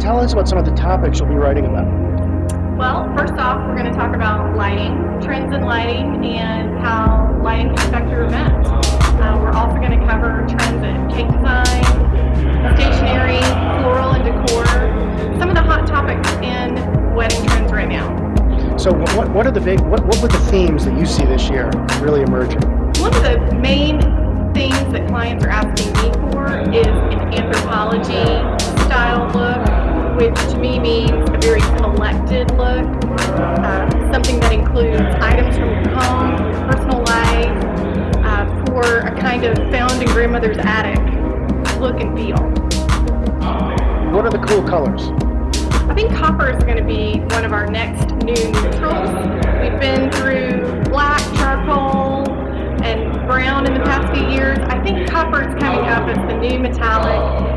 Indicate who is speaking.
Speaker 1: tell us about some of the topics you'll be writing about.
Speaker 2: Well, first off, we're going to talk about lighting, trends in lighting, and how lighting can affect your event. We're also going to cover trends in cake design, stationery, floral, and decor. Some of the hot topics in wedding trends right now.
Speaker 1: So what were the themes that you see this year really emerging?
Speaker 2: One of the main things that clients are asking me for is an anthropology style look, which to me means a very collected look, something that includes items from your home, your personal life, for a kind of found in grandmother's attic look and feel.
Speaker 1: What are the cool colors?
Speaker 2: I think copper is going to be one of our next new neutrals. We've been through black, charcoal, and brown in the past few years. I think copper is coming up as the new metallic